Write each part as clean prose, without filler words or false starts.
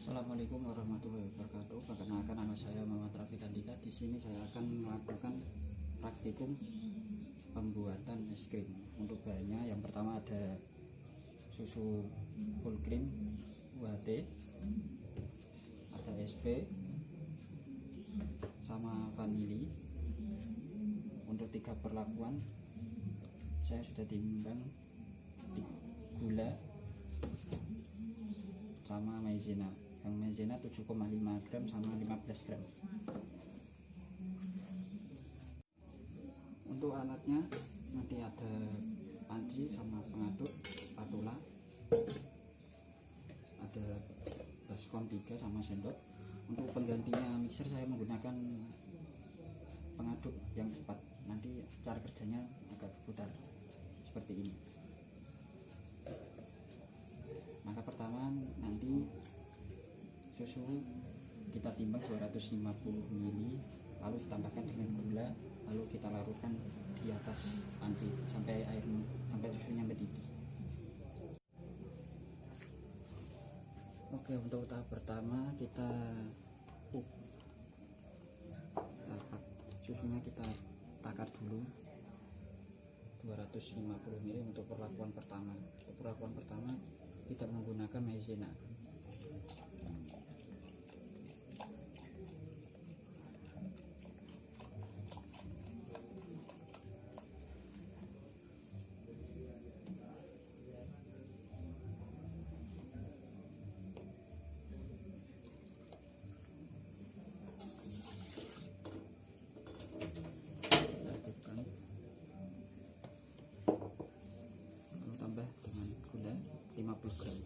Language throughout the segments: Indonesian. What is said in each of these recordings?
Assalamualaikum warahmatullahi wabarakatuh. Perkenalkan, nama saya Muhammad Rafiq Andika. Di sini saya akan melakukan praktikum pembuatan es krim. Untuk bahannya, yang pertama ada susu full cream UHT, ada SP, sama vanili. Untuk 3 perlakuan saya sudah timbang gula sama maizena. Yang maizena 7,5 gram sama 15 gram. Untuk alatnya nanti ada panci sama pengaduk, spatula, ada baskom 3 sama sendok. Untuk penggantinya mixer saya menggunakan pengaduk yang cepat, nanti cara kerjanya agak berputar seperti ini. Maka pertama nanti susu kita timbang 250 ml, lalu ditambahkan dengan gula, lalu kita larutkan di atas panci sampai susunya mendidih. Oke, untuk tahap pertama kita susunya kita takar dulu 250 ml untuk perlakuan pertama. Untuk perlakuan pertama kita menggunakan maizena. Tambah dengan gula 50 gram.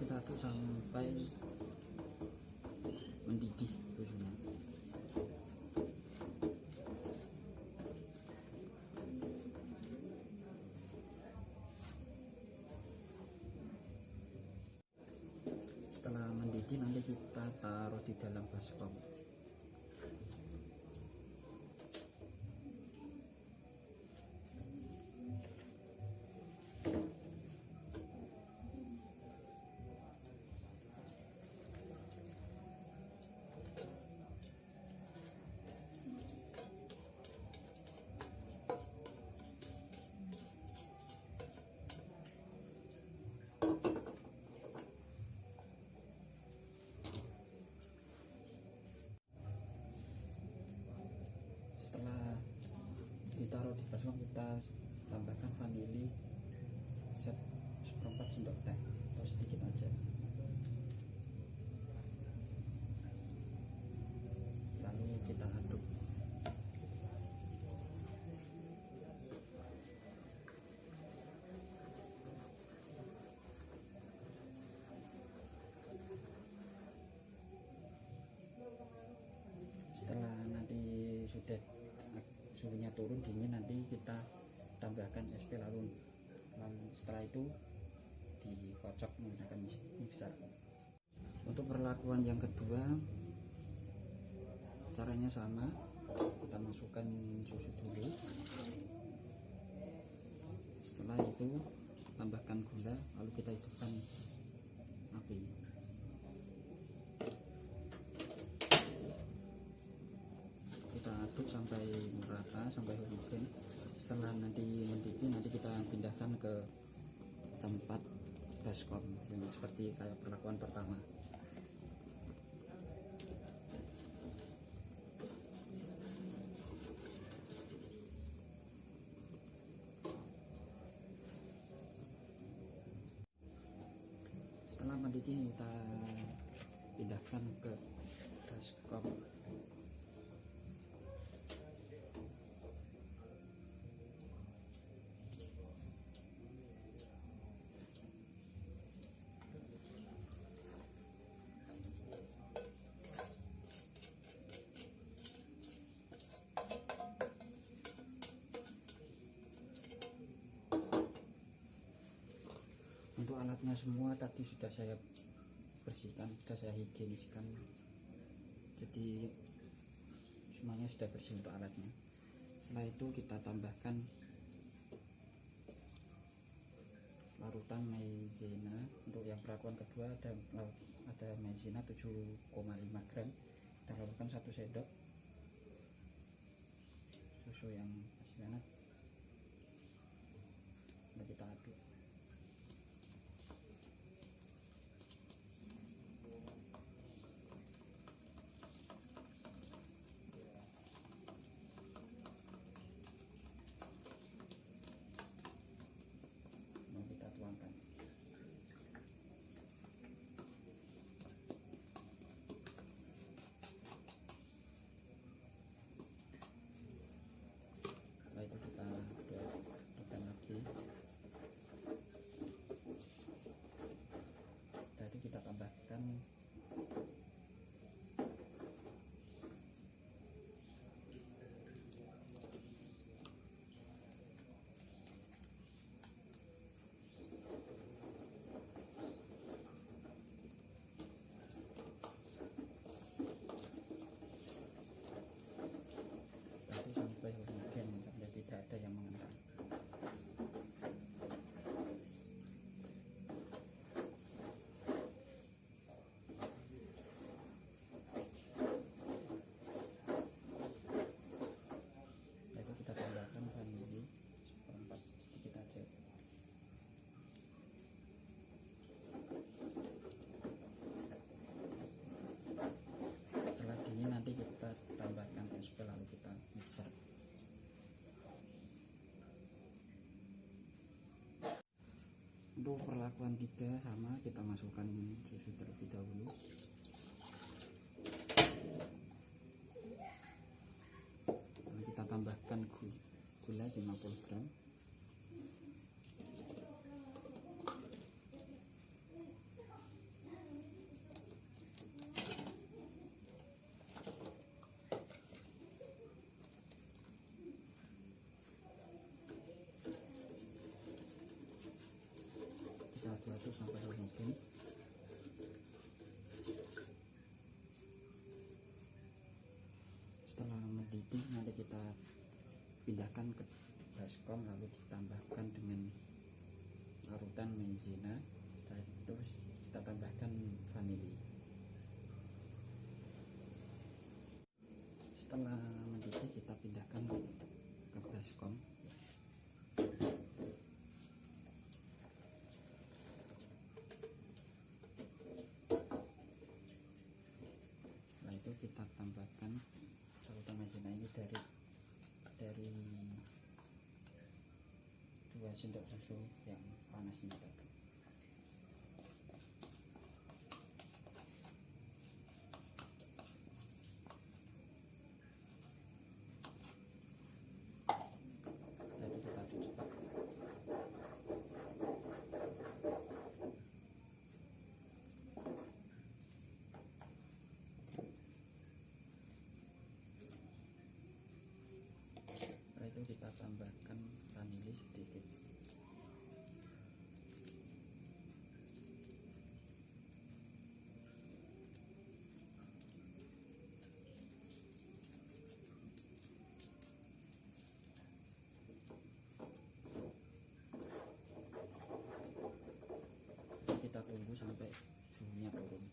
Kita aduk sampai mendidih susunya. Setelah mendidih nanti kita taruh di dalam baskom. Ditaruh di baskom, kita tambahkan vanili seperempat sendok teh atau sedikit aja, lalu kita aduk. Setelah nanti sudah suhunya turun dingin, nanti kita tambahkan SP, lalu setelah itu dikocok menggunakan mixer. Untuk perlakuan yang kedua caranya sama, kita masukkan susu dulu, setelah itu tambahkan gula, lalu kita hidupkan api. Kita aduk sampai merata, sampai homogen. Setelah nanti mendidih, nanti kita pindahkan ke tempat baskom yang seperti kayak perlakuan pertama. Setelah mendidih kita pindahkan ke baskom. Untuk alatnya semua tadi sudah saya bersihkan, sudah saya higieniskan, jadi semuanya sudah bersih untuk alatnya. Setelah itu kita tambahkan larutan maizena. Untuk yang perlakuan kedua ada maizena 7,5 gram. Kita lakukan 1 sendok susu yang masih hangat, lalu kita aduk. Lalu kita tuangkan. Setelah itu kita adukkan lagi. Tadi kita tambahkan sampai homogen, sampai tidak ada yang mengental. Lalu kita tambahkan vanili seperempat, sedikit aja. Setelah dingin nanti kita tambahkan SP, lalu kita mixer. Untuk perlakuan 3 sama, kita masukkan susu terlebih dahulu. Lalu kita tambahkan gula 50 gram. Kita aduk sampai homogen. Setelah mendidih nanti kita pindahkan ke baskom, lalu ditambahkan dengan larutan maizena. Setelah itu kita tambahkan vanili. Setelah mendidih kita pindahkan ke baskom. Setelah itu kita tambahkan larutan maizena ini dari 2 sendok susu yang panas ini tadi. Jadi kita aduk cepat. Setelah itu kita tambahkan vanili sedikit. Kita tunggu sampai suhunya turun.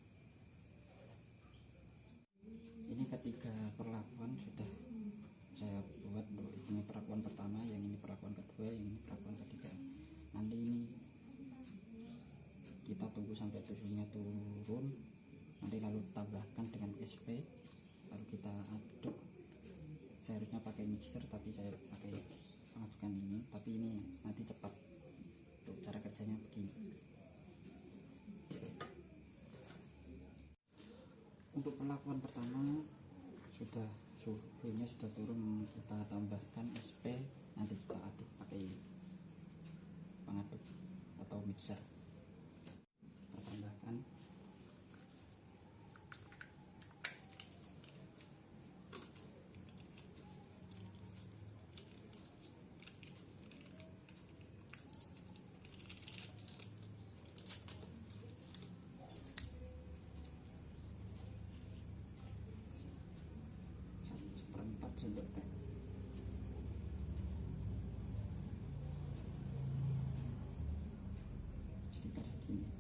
Ini ketiga perlakuan sudah saya buat. Ini perlakuan pertama, yang ini perlakuan kedua, yang ini perlakuan ketiga. Nanti ini kita tunggu sampai suhunya turun, nanti lalu tambahkan dengan SP, lalu kita aduk. Saya harusnya pakai mixer tapi saya pakai pengadukan ini, tapi ini nanti cepat. Untuk cara kerjanya begini. Untuk perlakuan pertama suhunya sudah turun, kita tambahkan SP, nanti kita aduk pakai pengaduk atau mixer. Kita tambahkan. untuk tag. Sekitar segini.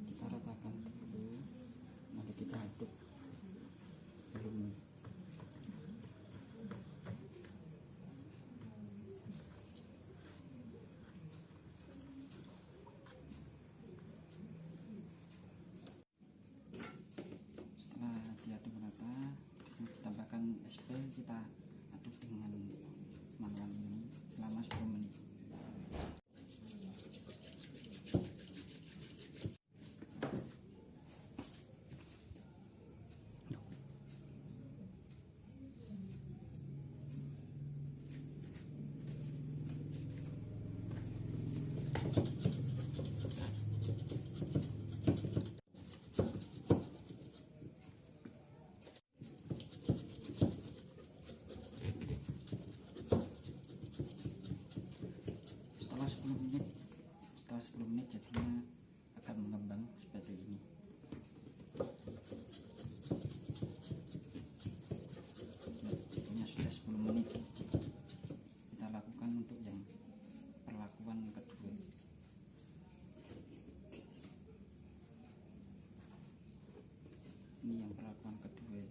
Kita ratakan dulu, nanti kita aduk belum. Setelah diaduk rata, kita tambahkan SP, kita aduk dengan manual ini selama 10 menit. Setelah 10 menit jadinya akan mengembang seperti ini. Jadinya sudah 10 menit. Kita lakukan untuk yang perlakuan kedua. Ini yang perlakuan kedua.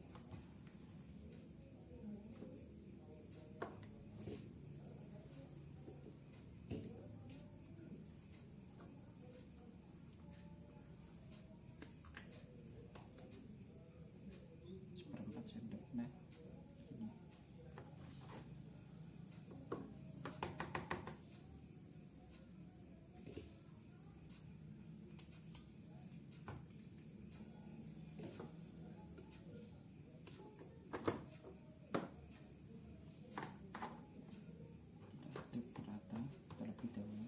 Seperempat sendok nah ini. Kita aduk rata terlebih dahulu.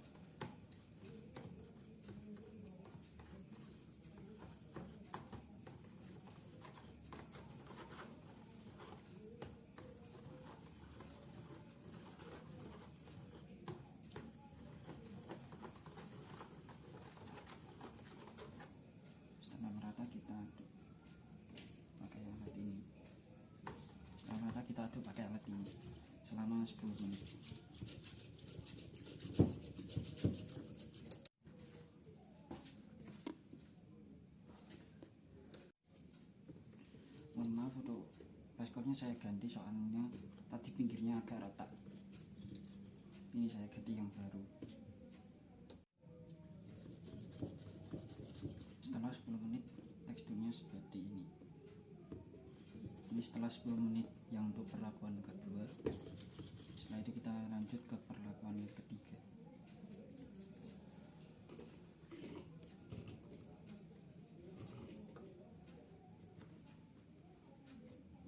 Setelah merata kita aduk pakai alat ini. Setelah merata kita aduk pakai alat ini selama 10 menit. Mohon maaf untuk baskomnya saya ganti, soalnya tadi pinggirnya agak retak. Ini saya ganti yang baru. Setelah 10 menit teksturnya seperti ini. Ini setelah 10 menit yang untuk perlakuan kedua. Setelah itu kita lanjut ke perlakuan ketiga.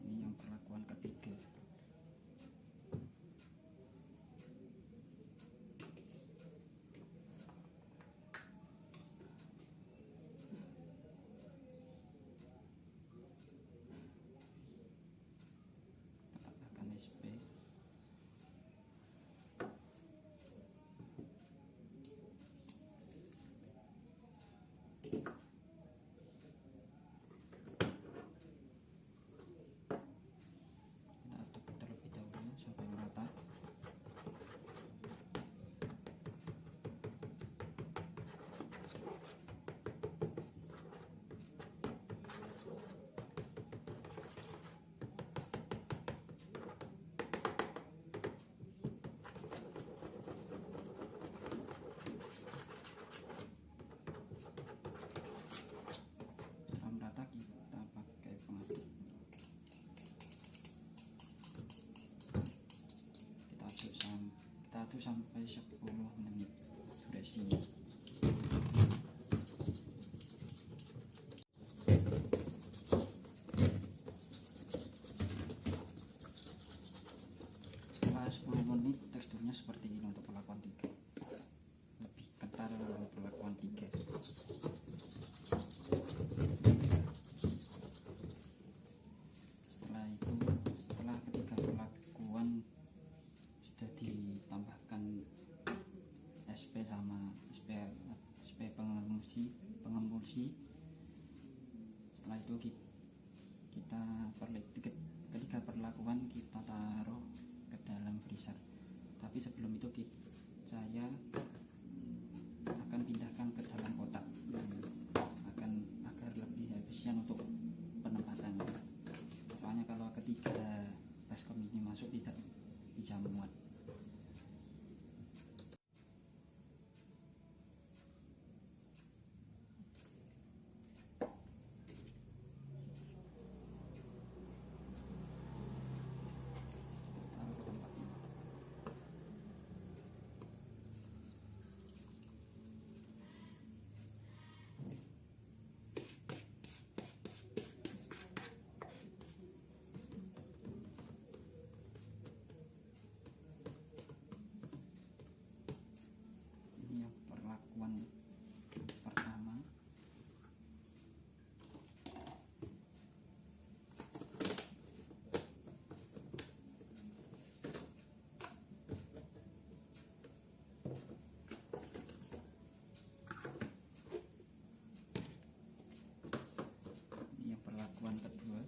Ini yang perlakuan ketiga. Tambahkan SP. Kita aduk terlebih dahulu sampai merata. Setelah merata kita pakai pengaduk. Kita aduk sampai 10 menit durasinya. Setelah 10 menit teksturnya seperti ini untuk perlakuan 3. Lebih kental yang perlakuan 3. menggunakan SP sama SP pengemulsi. Setelah itu kita ketika perlakuan kita taruh ke dalam freezer. Tapi sebelum itu saya akan pindahkan ke dalam kotak agar lebih efisien untuk penempatannya. Soalnya kalau ketika baskom ini masuk tidak bisa muat. Perlakuan pertama. Ini yang perlakuan kedua.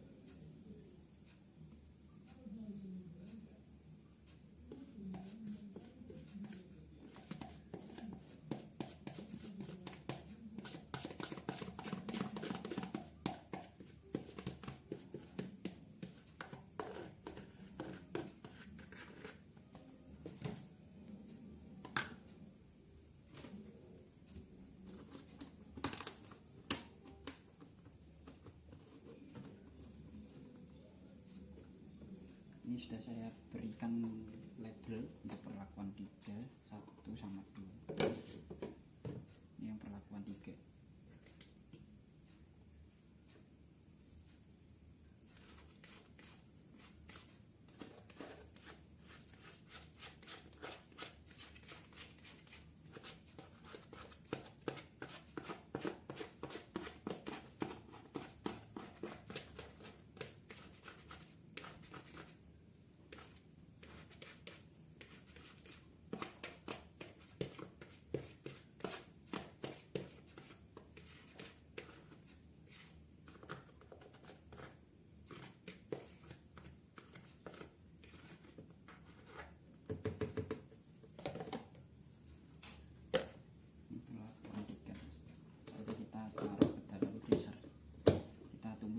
Ini sudah saya berikan label untuk perlakuan 3, 1 sama 2. Ini yang perlakuan 3.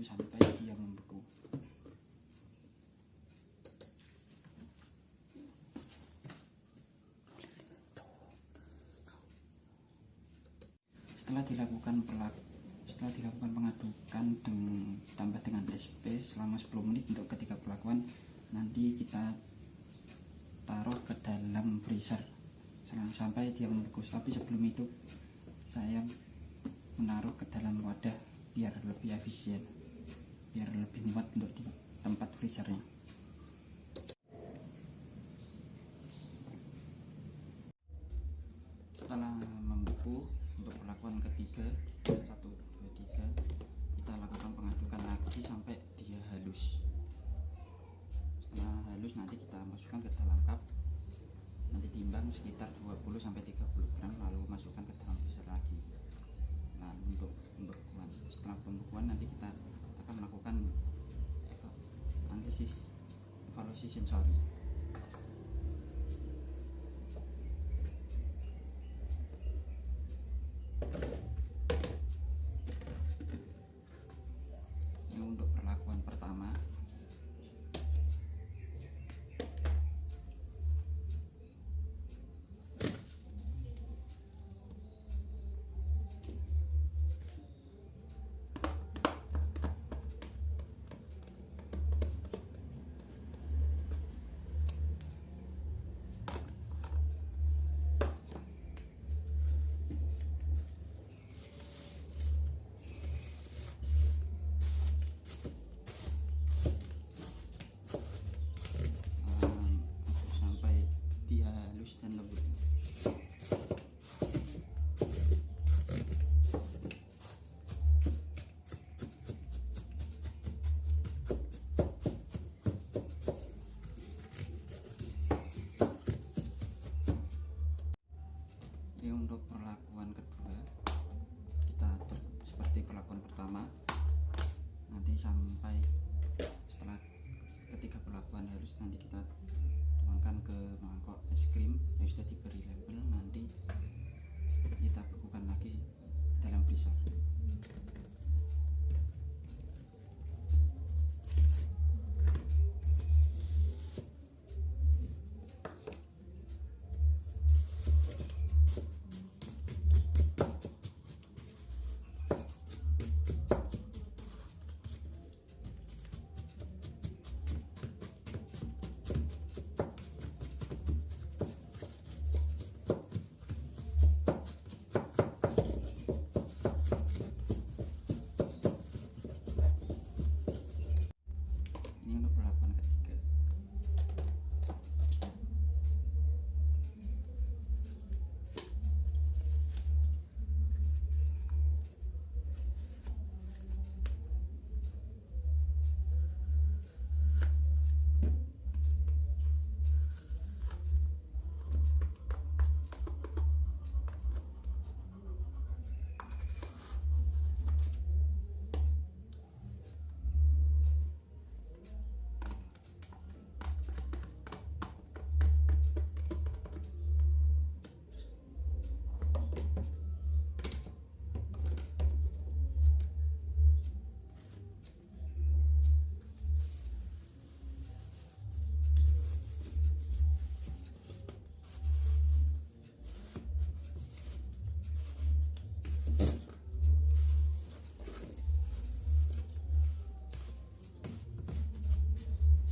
Sampai dia membeku. Setelah dilakukan pengadukan ditambah dengan SP selama 10 menit untuk ketiga perlakuan, nanti kita taruh ke dalam freezer sampai dia membeku. Tapi sebelum itu saya menaruh ke dalam wadah biar lebih efisien, biar lebih muat untuk di tempat freezernya. Setelah membeku untuk perlakuan ketiga 1, 2, 3, kita lakukan pengadukan lagi sampai dia halus. Setelah halus nanti kita masukkan ke dalam cup, nanti timbang sekitar 20-30 gram, lalu masukkan ke dalam freezer lagi. Nah, untuk pembekuan, setelah pembekuan nanti kita akan melakukan evaluasi sensori. Ini untuk perlakuan pertama. Sampai dia halus dan lembut. terus nanti kita tuangkan ke mangkok es krim yang sudah diberi label, nanti kita bekukan lagi dalam freezer. Ini untuk perlakuan ketiga.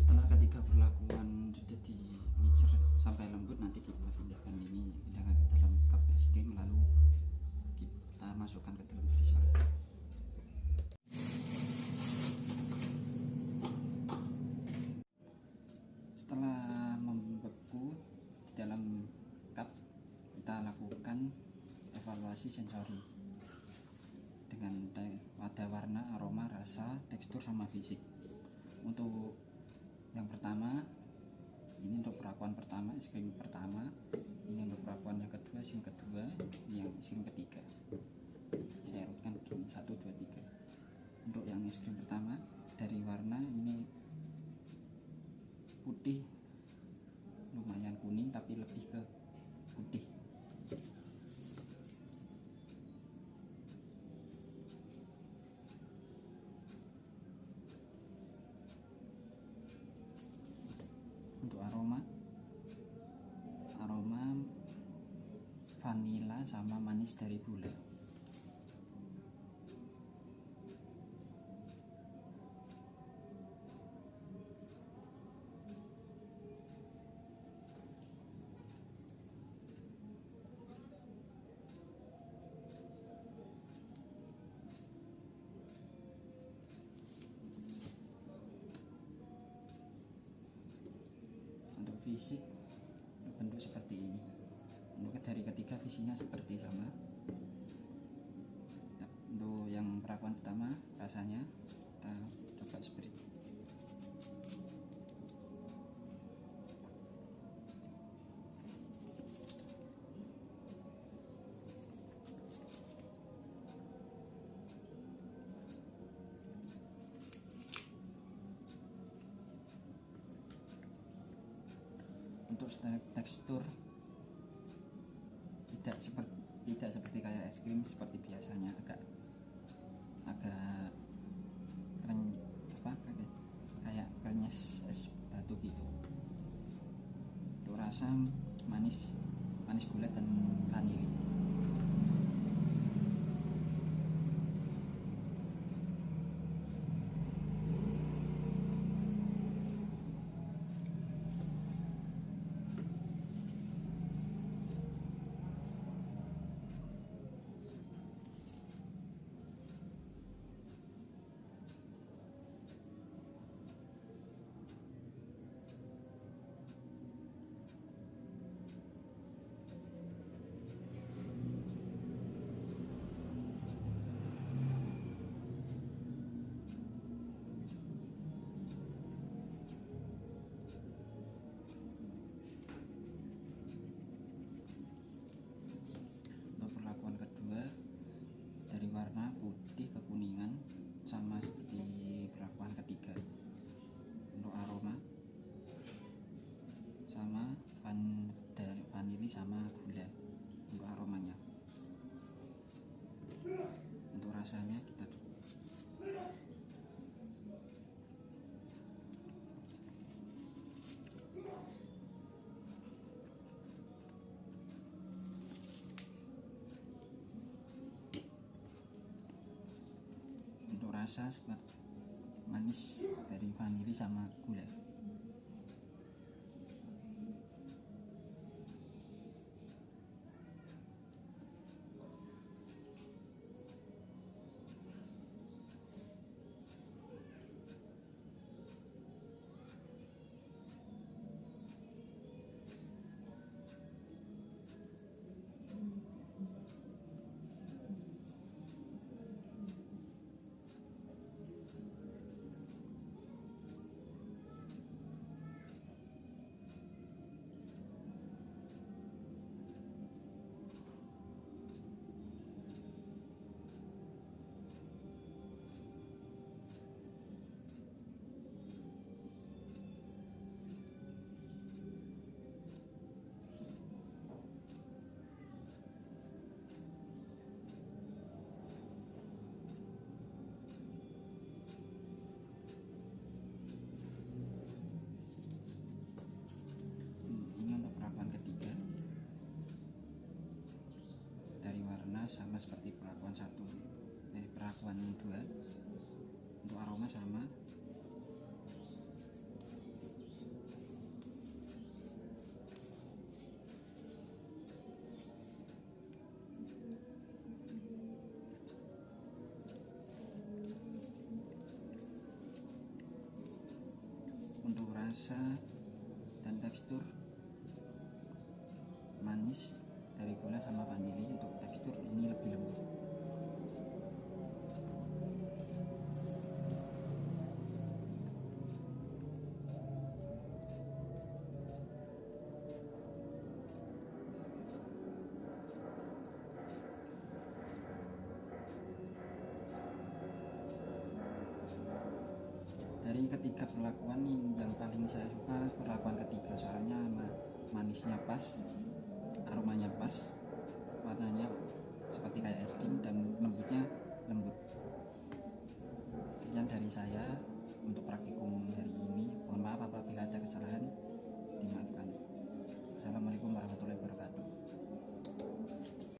Setelah ketiga perlakuan sudah di mixer sampai lembut, nanti kita pindahkan ke dalam cup es krim, lalu kita masukkan ke dalam freezer. Setelah membeku di dalam cup, kita lakukan evaluasi sensori dengan ada warna, aroma, rasa, tekstur, sama fisik. Untuk yang pertama, ini untuk perlakuan pertama, es krim pertama. Ini untuk perlakuan yang kedua, es krim kedua. Ini yang es krim ketiga. Saya urutkan begini, 1, 2, 3. Untuk yang es krim pertama, dari warna ini putih, lumayan kuning tapi lebih ke putih. Untuk aroma vanila sama manis dari gula. Untuk fisik berbentuk seperti ini. Untuk dari ketiga visinya seperti sama. Untuk yang perlakuan pertama, rasanya kita coba seperti itu. Untuk tekstur tidak seperti kayak es krim seperti biasanya, agak kayak krenyes es batu gitu. Untuk rasa manis gula dan vanili. rasa seperti manis dari vanili sama gula. Ini untuk perlakuan ketiga, dari warna sama seperti perlakuan satu, perlakuan dua. Untuk aroma sama. Untuk rasa dan tekstur manis dari gula sama vanili. Untuk tekstur ini lebih lembut. Dari ketiga perlakuan yang paling saya suka perlakuan ketiga, soalnya manisnya pas, aromanya pas,